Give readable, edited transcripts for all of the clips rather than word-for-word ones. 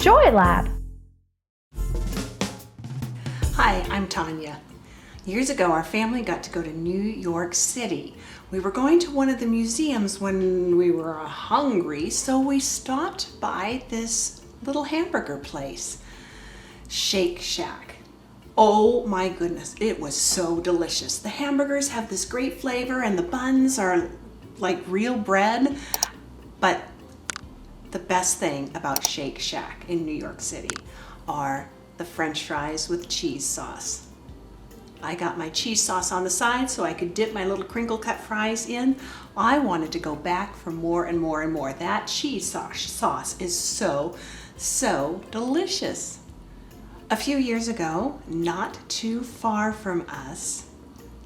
Joy Lab. Hi, I'm Tonya. Years ago, our family got to go to New York City. We were going to one of the museums when we were hungry, so we stopped by this little hamburger place, Shake Shack. Oh my goodness, it was so delicious. The hamburgers have this great flavor and the buns are like real bread, but the best thing about Shake Shack in New York City are the French fries with cheese sauce. I got my cheese sauce on the side so I could dip my little crinkle cut fries in. I wanted to go back for more and more and more. That cheese sauce is so delicious. A few years ago, not too far from us,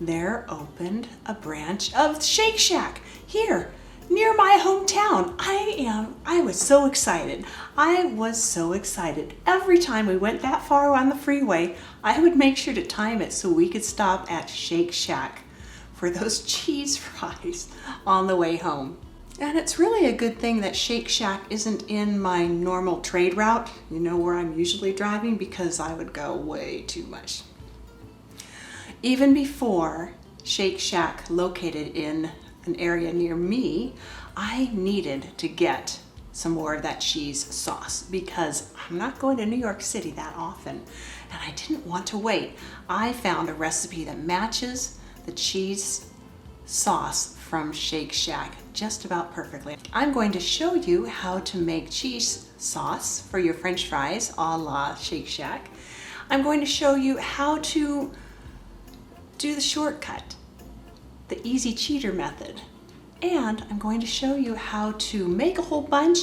there opened a branch of Shake Shack here near my hometown. I was so excited. Every time we went that far on the freeway, I would make sure to time it so we could stop at Shake Shack for those cheese fries on the way home. And it's really a good thing that Shake Shack isn't in my normal trade route, you know, where I'm usually driving, because I would go way too much. Even before Shake Shack located in an area near me, I needed to get some more of that cheese sauce because I'm not going to New York City that often and I didn't want to wait. I found a recipe that matches the cheese sauce from Shake Shack just about perfectly. I'm going to show you how to make cheese sauce for your French fries a la Shake Shack. I'm going to show you how to do the shortcut, the easy cheater method. And I'm going to show you how to make a whole bunch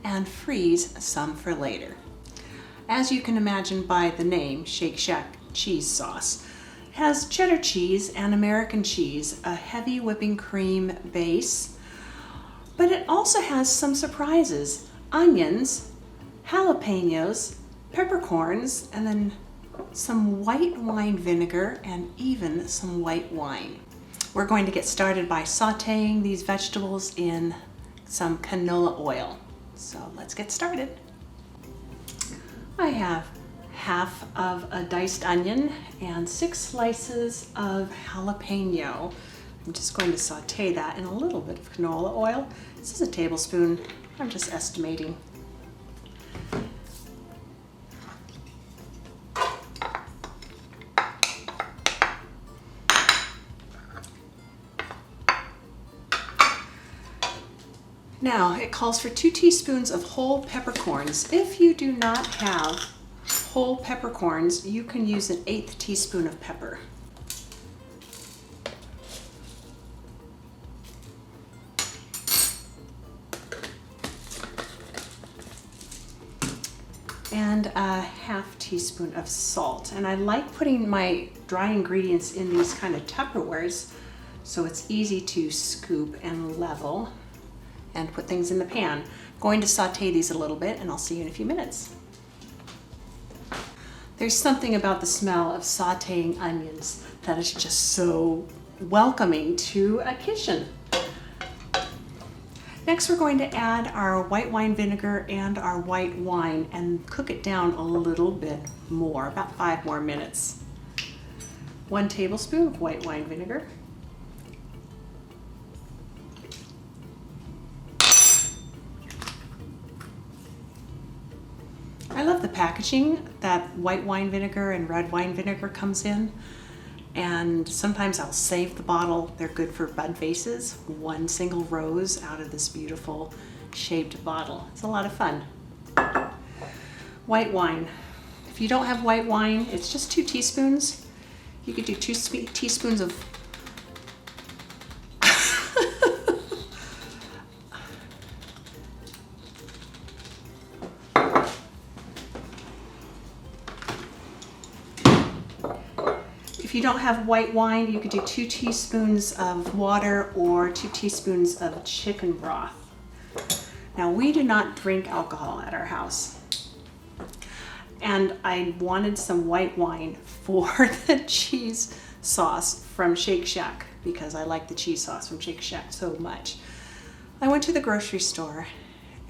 and freeze some for later. As you can imagine by the name, Shake Shack cheese sauce has cheddar cheese and American cheese, a heavy whipping cream base, but it also has some surprises: onions, jalapenos, peppercorns, and then some white wine vinegar and even some white wine. We're going to get started by sauteing these vegetables in some canola oil. So let's get started. I have half of a diced onion and 6 slices of jalapeno. I'm just going to saute that in a little bit of canola oil. This is a tablespoon. I'm just estimating. Now, it calls for 2 teaspoons of whole peppercorns. If you do not have whole peppercorns, you can use an 1/8 teaspoon of pepper. And a 1/2 teaspoon of salt. And I like putting my dry ingredients in these kind of Tupperwares so it's easy to scoop and level and put things in the pan. I'm going to saute these a little bit and I'll see you in a few minutes. There's something about the smell of sauteing onions that is just so welcoming to a kitchen. Next, we're going to add our white wine vinegar and our white wine and cook it down a little bit more, about 5 more minutes. 1 tablespoon of white wine vinegar. I love the packaging that white wine vinegar and red wine vinegar comes in, and sometimes I'll save the bottle. They're good for bud vases. 1 single rose out of this beautiful shaped bottle. It's a lot of fun. White wine. If you don't have white wine, it's just 2 teaspoons. You could do 2 teaspoons of If you don't have white wine, you could do 2 teaspoons of water or 2 teaspoons of chicken broth. Now, we do not drink alcohol at our house. And I wanted some white wine for the cheese sauce from Shake Shack because I like the cheese sauce from Shake Shack so much. I went to the grocery store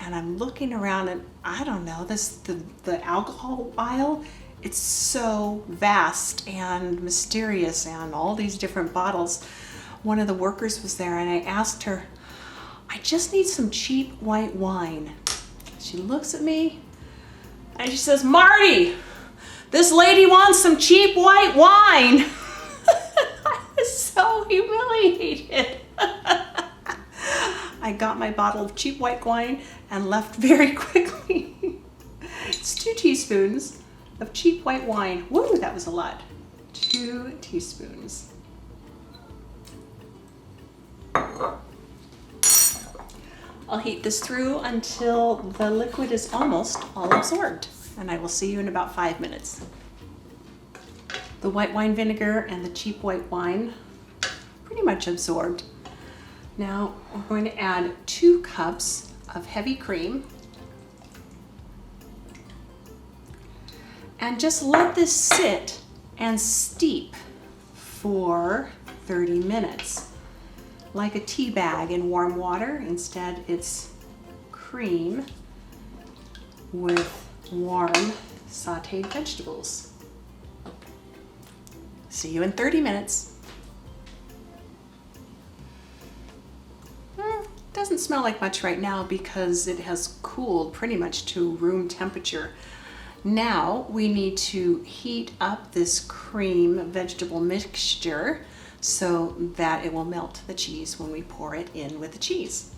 and I'm looking around, and I don't know, the alcohol aisle, it's so vast and mysterious, and all these different bottles. One of the workers was there, and I asked her, I just need some cheap white wine. She looks at me and she says, Marty, this lady wants some cheap white wine. I was so humiliated. I got my bottle of cheap white wine and left very quickly. It's 2 teaspoons of cheap white wine. Woo, that was a lot. 2 teaspoons. I'll heat this through until the liquid is almost all absorbed, and I will see you in about 5 minutes. The white wine vinegar and the cheap white wine pretty much absorbed. Now we're going to add 2 cups of heavy cream and just let this sit and steep for 30 minutes. Like a tea bag in warm water. Instead, it's cream with warm sauteed vegetables. See you in 30 minutes. Doesn't smell like much right now because it has cooled pretty much to room temperature. Now we need to heat up this cream vegetable mixture so that it will melt the cheese when we pour it in with the cheese.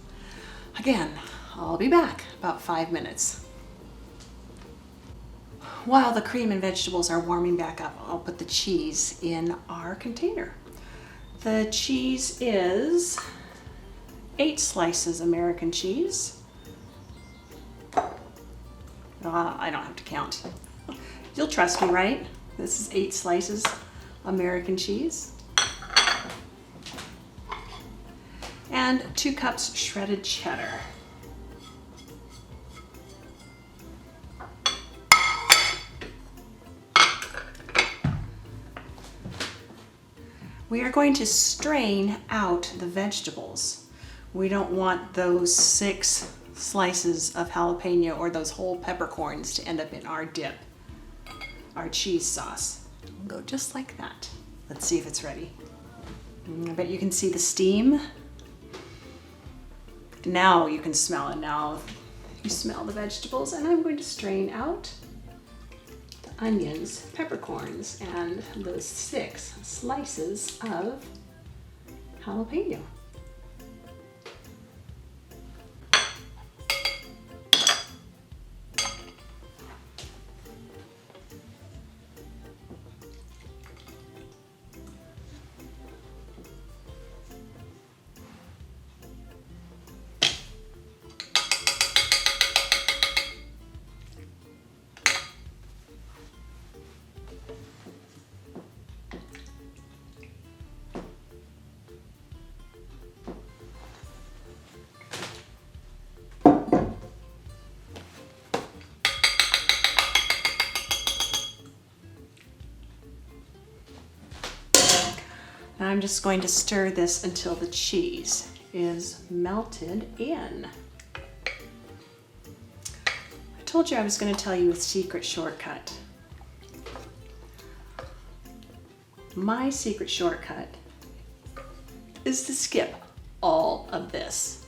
Again, I'll be back about 5 minutes. While the cream and vegetables are warming back up, I'll put the cheese in our container. The cheese is 8 slices American cheese. I don't have to count. You'll trust me, right? This is 8 slices American cheese. And 2 cups shredded cheddar. We are going to strain out the vegetables. We don't want those 6 slices of jalapeno or those whole peppercorns to end up in our dip, our cheese sauce. We'll go just like that. Let's see if it's ready. I bet you can see the steam. Now you can smell it. Now you smell the vegetables, and I'm going to strain out the onions, peppercorns, and those 6 slices of jalapeno. Now I'm just going to stir this until the cheese is melted in. I told you I was going to tell you a secret shortcut. My secret shortcut is to skip all of this.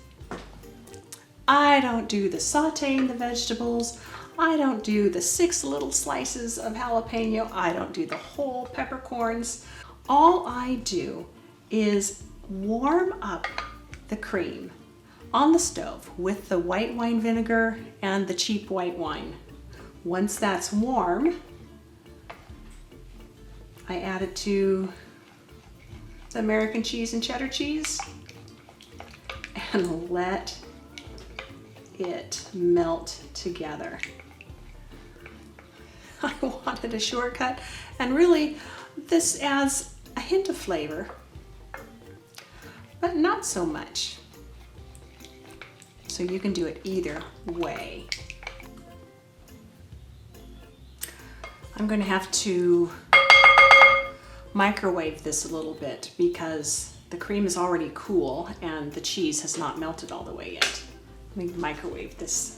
I don't do the sauteing the vegetables. I don't do the 6 little slices of jalapeno. I don't do the whole peppercorns. All I do is warm up the cream on the stove with the white wine vinegar and the cheap white wine. Once that's warm, I add it to the American cheese and cheddar cheese and let it melt together. I wanted a shortcut, and really this adds a hint of flavor, but not so much. So you can do it either way. I'm going to have to microwave this a little bit because the cream is already cool and the cheese has not melted all the way yet. Let me microwave this.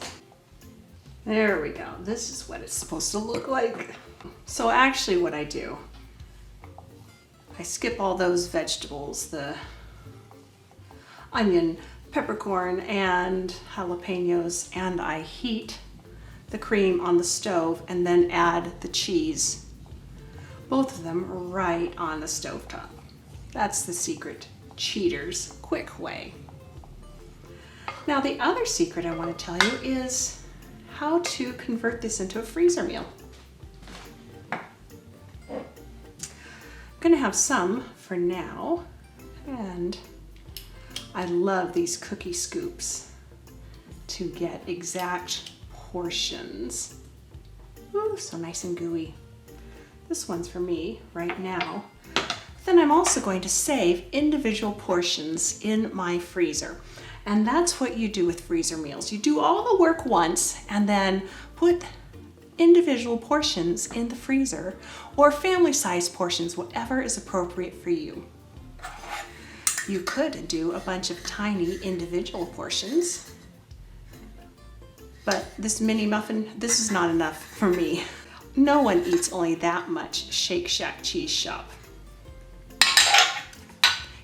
There we go. This is what it's supposed to look like. So actually what I do, I skip all those vegetables, the onion, peppercorn, and jalapenos, and I heat the cream on the stove and then add the cheese, both of them right on the stovetop. That's the secret cheater's quick way. Now the other secret I want to tell you is how to convert this into a freezer meal. I'm gonna have some for now, and I love these cookie scoops to get exact portions. Ooh, so nice and gooey. This one's for me right now. Then I'm also going to save individual portions in my freezer. And that's what you do with freezer meals. You do all the work once and then put individual portions in the freezer, or family-sized portions, whatever is appropriate for you. You could do a bunch of tiny individual portions, but this mini muffin, this is not enough for me. No one eats only that much Shake Shack cheese shop.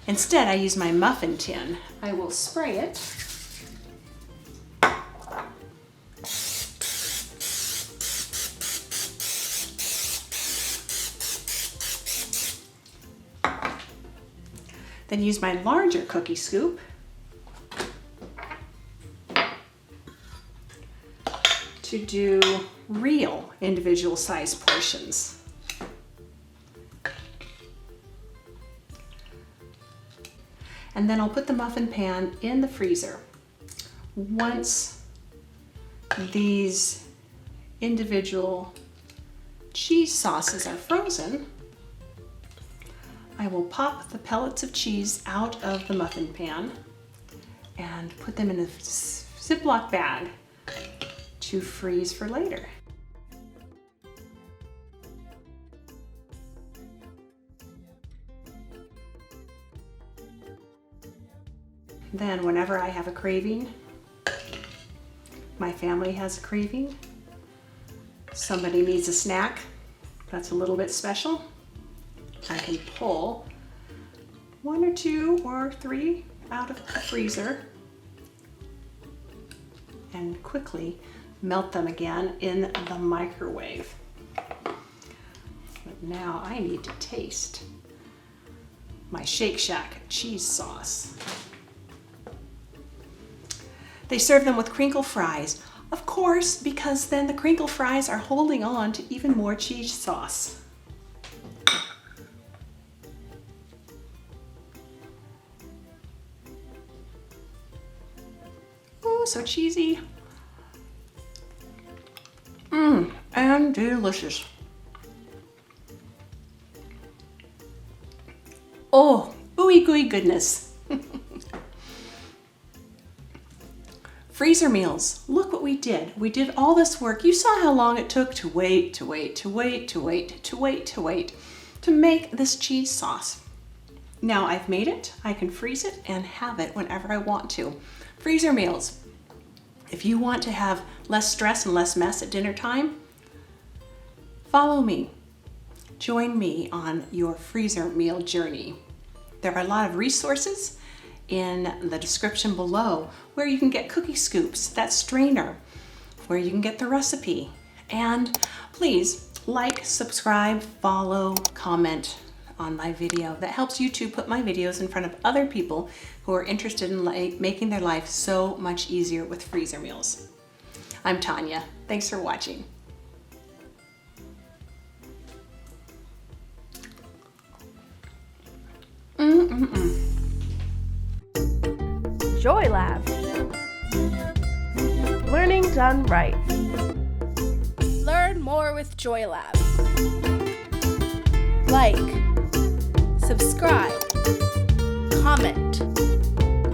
Instead, I use my muffin tin. I will spray it. Then use my larger cookie scoop to do real individual size portions. And then I'll put the muffin pan in the freezer. Once these individual cheese sauces are frozen, I will pop the pellets of cheese out of the muffin pan and put them in a Ziploc bag to freeze for later. Then whenever I have a craving, my family has a craving, somebody needs a snack that's a little bit special, I can pull 1 or 2 or 3 out of the freezer and quickly melt them again in the microwave. But now I need to taste my Shake Shack cheese sauce. They serve them with crinkle fries, of course, because then the crinkle fries are holding on to even more cheese sauce. Oh, so cheesy. And delicious. Oh, ooey gooey goodness. Freezer meals. Look what we did. We did all this work. You saw how long it took to wait to make this cheese sauce. Now I've made it. I can freeze it and have it whenever I want to. Freezer meals. If you want to have less stress and less mess at dinner time, follow me. Join me on your freezer meal journey. There are a lot of resources in the description below where you can get cookie scoops, that strainer, where you can get the recipe. And please like, subscribe, follow, comment on my video. That helps YouTube put my videos in front of other people who are interested in making their life so much easier with freezer meals. I'm Tonya. Thanks for watching. Joy Lab. Learning done right. Learn more with Joy Lab. Like, subscribe, comment,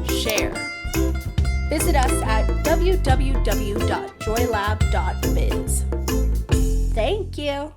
share. Visit us at www.joylab.biz. Thank you.